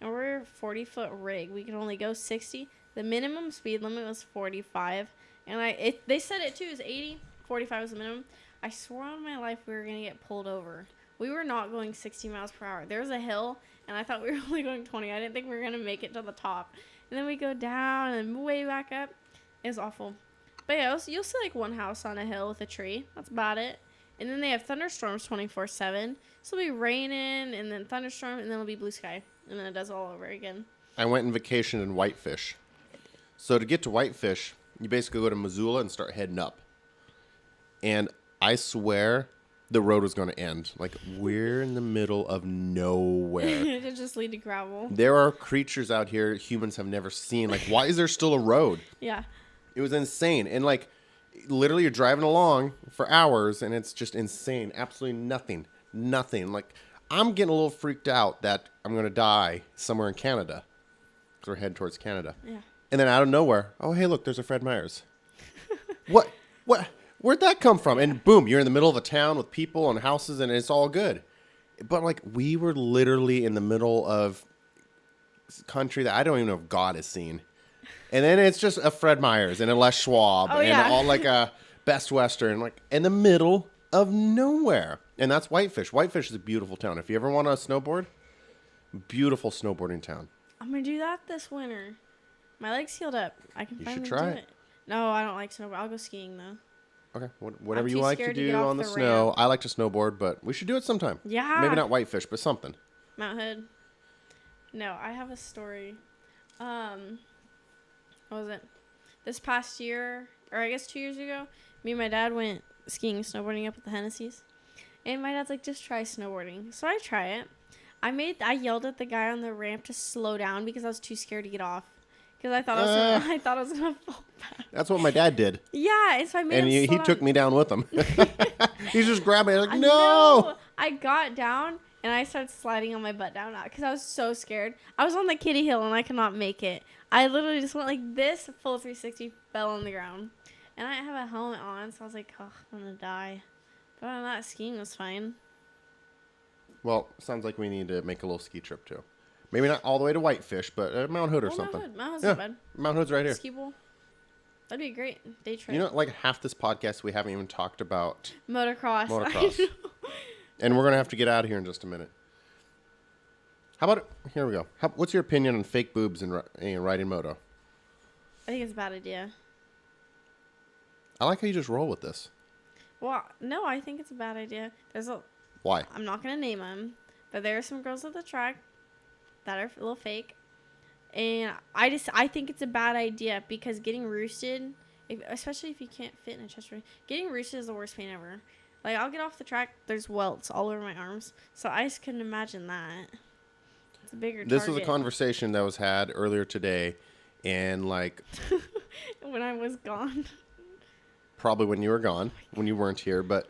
and we're a 40-foot rig. We could only go 60. The minimum speed limit was 45, and they said it too, is 80. 45 was the minimum. I swore on my life we were going to get pulled over. We were not going 60 miles per hour. There was a hill, and I thought we were only going 20. I didn't think we were going to make it to the top. And then we go down and way back up. It was awful. But yeah, you'll see like one house on a hill with a tree. That's about it. And then they have thunderstorms 24/7. So it'll be raining and then thunderstorm and then it'll be blue sky. And then it does all over again. I went on vacation in Whitefish. So to get to Whitefish, you basically go to Missoula and start heading up. And I swear the road was going to end. Like, we're in the middle of nowhere. It just lead to gravel. There are creatures out here humans have never seen. Like, why is there still a road? Yeah. It was insane. And, like, literally you're driving along for hours, and it's just insane. Absolutely nothing. Nothing. Like, I'm getting a little freaked out that I'm going to die somewhere in Canada. Because we're heading towards Canada. Yeah. And then out of nowhere, oh, hey, look, there's a Fred Meyer's. What? Where'd that come from? And boom, you're in the middle of a town with people and houses, and it's all good. But, like, we were literally in the middle of country that I don't even know if God has seen. And then it's just a Fred Meyer's and a Les Schwab and all like a Best Western, like in the middle of nowhere. And that's Whitefish. Whitefish is a beautiful town. If you ever want to snowboard, beautiful snowboarding town. I'm going to do that this winter. My legs healed up. I can finally do it. No, I don't like snowboard. I'll go skiing, though. Okay, whatever you like to do on the snow. ramp. I like to snowboard, but we should do it sometime. Yeah. Maybe not Whitefish, but something. Mount Hood. No, I have a story. What was it? This past year, or I guess 2 years ago, me and my dad went skiing and snowboarding up at the Hennessy's. And my dad's like, just try snowboarding. So I try it. I yelled at the guy on the ramp to slow down because I was too scared to get off. Because I thought I was gonna fall back. That's what my dad did. Yeah, and so I made and him he took me down with him. He's just grabbing me like, no! No! I got down and I started sliding on my butt down because I was so scared. I was on the kiddie hill and I could not make it. I literally just went like this, full 360, fell on the ground. And I didn't have a helmet on, so I was like, oh, I'm gonna die. But other than that, skiing was fine. Well, sounds like we need to make a little ski trip too. Maybe not all the way to Whitefish, but Mount Hood or something. Mount Hood's not bad. Mount Hood's right here. Ski bowl. That'd be a great day trip. You know, like half this podcast we haven't even talked about Motocross. And we're going to have to get out of here in just a minute. How about it? Here we go. What's your opinion on fake boobs and riding moto? I think it's a bad idea. I like how you just roll with this. Well, no, I think it's a bad idea. Why? I'm not going to name them, but there are some girls at the track that are a little fake. And I think it's a bad idea because getting roosted, especially if you can't fit in a chest ring, getting roosted is the worst pain ever. Like, I'll get off the track, there's welts all over my arms. So I just couldn't imagine that. It's a bigger target. This was a conversation that was had earlier today, and like... when I was gone. Probably when you were gone, when you weren't here, but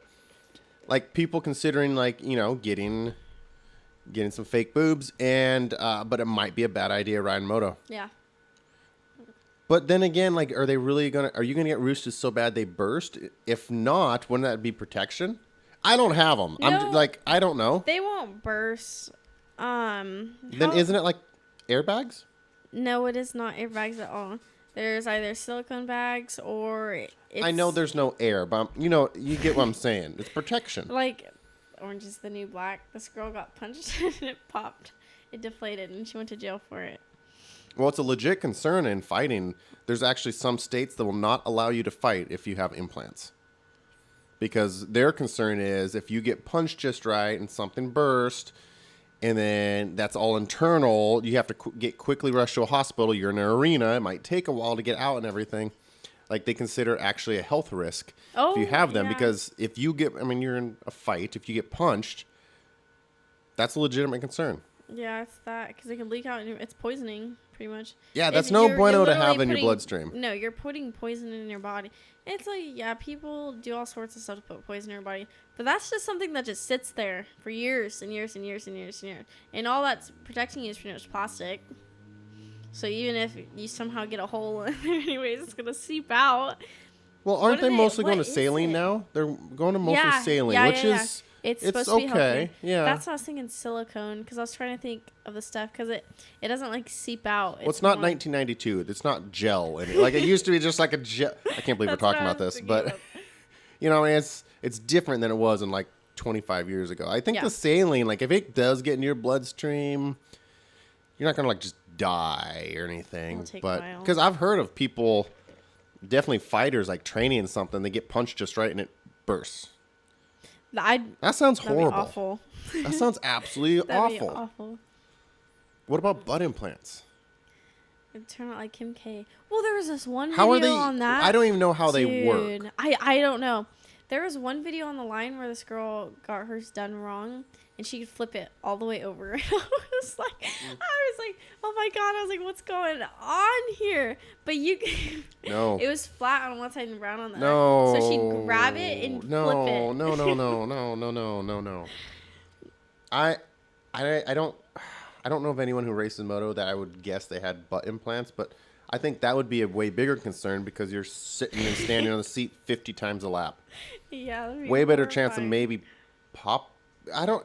like people considering like, you know, getting some fake boobs and but it might be a bad idea riding moto. Yeah. But then again, like are you gonna get roosted so bad they burst? If not, wouldn't that be protection? I don't have them. No, I don't know. They won't burst. Then isn't it like airbags? No, it is not airbags at all. There's either silicone bags or I know there's no air, but you know, you get what I'm saying. It's protection. Like Orange is the New Black. This girl got punched and it popped. It deflated and she went to jail for it. Well, it's a legit concern in fighting. There's actually some states that will not allow you to fight if you have implants. Because their concern is if you get punched just right and something burst, and then that's all internal, you have to get quickly rushed to a hospital. You're in an arena. It might take a while to get out and everything. Like, they consider it actually a health risk if you have them. Yeah. Because if you get, you're in a fight. If you get punched, that's a legitimate concern. Yeah, it's that. Because it can leak out. And it's poisoning, pretty much. Yeah, that's no bueno to have in your bloodstream. No, you're putting poison in your body. It's like, yeah, people do all sorts of stuff to put poison in your body. But that's just something that just sits there for years and years and years and years and years. And all that's protecting you is pretty much plastic. So even if you somehow get a hole in there anyways, it's going to seep out. Well, aren't they mostly going to saline now? They're going to mostly saline, which is... It's supposed to be healthy. Yeah. That's what I was thinking, silicone, because I was trying to think of the stuff, because it doesn't, like, seep out. Well, it's not 1992. It's not gel. Like, it used to be just like a gel. I can't believe we're talking about this, but, it's different than it was in, like, 25 years ago. I think the saline, like, if it does get in your bloodstream, you're not going to, like, just die or anything. It'll take but a while. because I've heard of people, definitely fighters, like, training something, they get punched just right and it bursts. That sounds horrible. Awful. That sounds absolutely That'd awful. Be awful. What about butt implants? It turned out like Kim K. Well, there was this one How video are they? on that. I don't even know how they work. I don't know. There was one video on the line where this girl got hers done wrong, and she could flip it all the way over. I was like, oh my god! I was like, what's going on here? But no, it was flat on one side and round on the other. No, so she'd grab it and flip it. No. I don't know of anyone who races moto that I would guess they had butt implants, but I think that would be a way bigger concern because you're sitting and standing on the seat 50 times a lap. Yeah, that'd be way better horrifying. chance of maybe pop.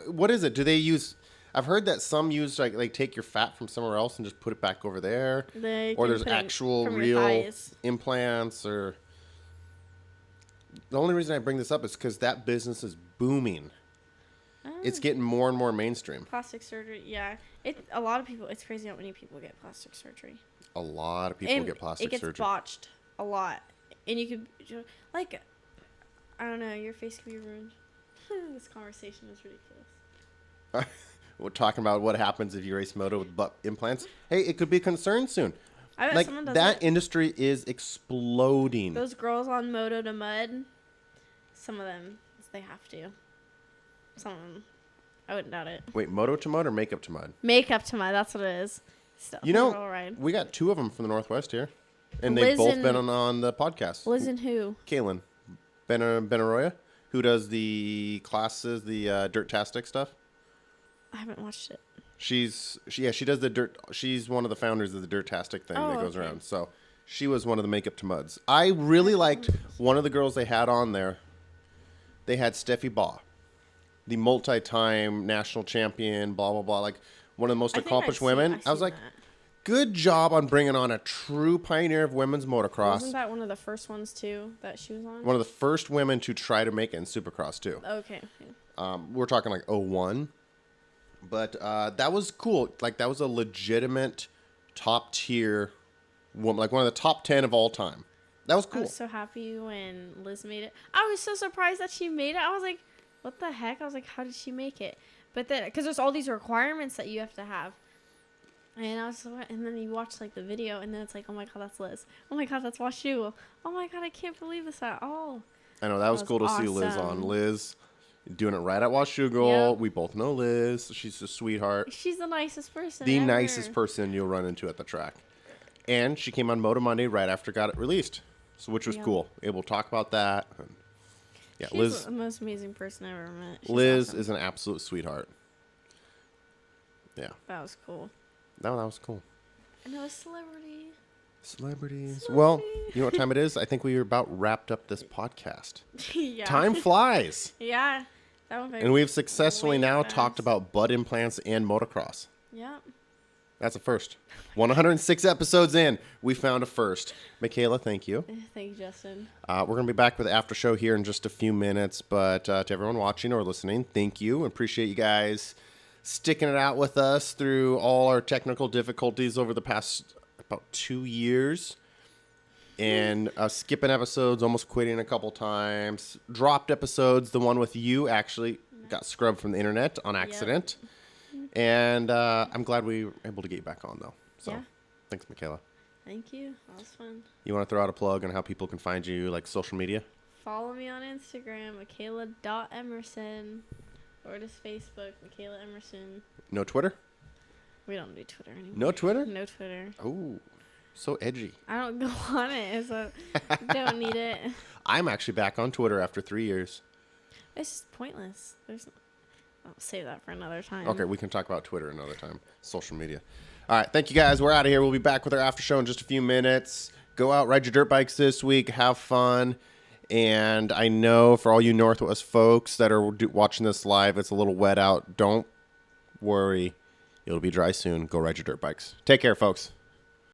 What is it? Do they use? I've heard that some use like take your fat from somewhere else and just put it back over there, or there's actual real implants. Or the only reason I bring this up is because that business is booming. It's getting more and more mainstream. Plastic surgery, yeah. A lot of people. It's crazy how many people get plastic surgery. A lot of people get plastic surgery. It gets botched a lot, and you could like, I don't know, your face could be ruined. This conversation is ridiculous. We're talking about what happens if you race moto with butt implants. Hey, it could be a concern soon. I bet like someone does that it. industry is exploding. Those girls on Moto to Mud, some of them, they have to. Some of them, I wouldn't doubt it. Wait, moto to mud or makeup to mud? Makeup to Mud, that's what it is. Still, we got 2 of them from the Northwest here, and they've both been on the podcast. Liz and who? Kaylin Benaroya, who does the classes, the Dirt-tastic stuff. I haven't watched it. She does the dirt. She's one of the founders of the Dirt-tastic thing that goes around. So she was one of the makeup to muds. I really liked one of the girls they had on there. They had Steffi Baugh, the multi-time national champion, blah, blah, blah. Like one of the most accomplished women. I was like, good job on bringing on a true pioneer of women's motocross. Wasn't that one of the first ones, too, that she was on? One of the first women to try to make it in Supercross, too. Okay. We're talking like 01. But that was cool. Like, that was a legitimate top-tier woman. Like, one of the top 10 of all time. That was cool. I was so happy when Liz made it. I was so surprised that she made it. I was like, what the heck? I was like, how did she make it? But then, because there's all these requirements that you have to have. And I was, and then you watch like the video, and then it's like, oh my god, that's Liz. Oh my god, that's Washu. Oh my god, I can't believe this at all. I know that was cool to see Liz on. Liz doing it right at Washougal. Yep. We both know Liz. She's a sweetheart. She's the nicest person. The ever. nicest person you'll run into at the track. And she came on Moto Monday right after it got released, so which was cool. Able to talk about that. And yeah, she's Liz, the most amazing person I've ever met. She's Liz awesome. is an absolute sweetheart. Yeah. That was cool. That was cool. And it was celebrity. Celebrities. Well, you know what time it is? I think we are about wrapped up this podcast. Yeah. Time flies. Yeah. That went and we've successfully now fast. talked about butt implants and motocross. Yeah. That's a first. 106 episodes in, we found a first. Makayla, thank you. Thank you, Justin. We're going to be back with the after show here in just a few minutes. But to everyone watching or listening, thank you. Appreciate you guys sticking it out with us through all our technical difficulties over the past about 2 years. And skipping episodes, almost quitting a couple times. Dropped episodes. The one with you actually got scrubbed from the internet on accident. Yep. And I'm glad we were able to get you back on, though. So, yeah. Thanks, Makayla. Thank you. That was fun. You want to throw out a plug on how people can find you, like social media? Follow me on Instagram, Makayla.Emerson. Or just Facebook, Makayla Emerson. No Twitter? We don't do Twitter anymore. No Twitter? No Twitter. Oh, so edgy. I don't go on it, so don't need it. I'm actually back on Twitter after 3 years. It's just pointless. I'll save that for another time. Okay, we can talk about Twitter another time. Social media. All right, thank you guys. We're out of here. We'll be back with our after show in just a few minutes. Go out, ride your dirt bikes this week. Have fun. And I know for all you Northwest folks that are watching this live, it's a little wet out. Don't worry. It'll be dry soon. Go ride your dirt bikes. Take care, folks.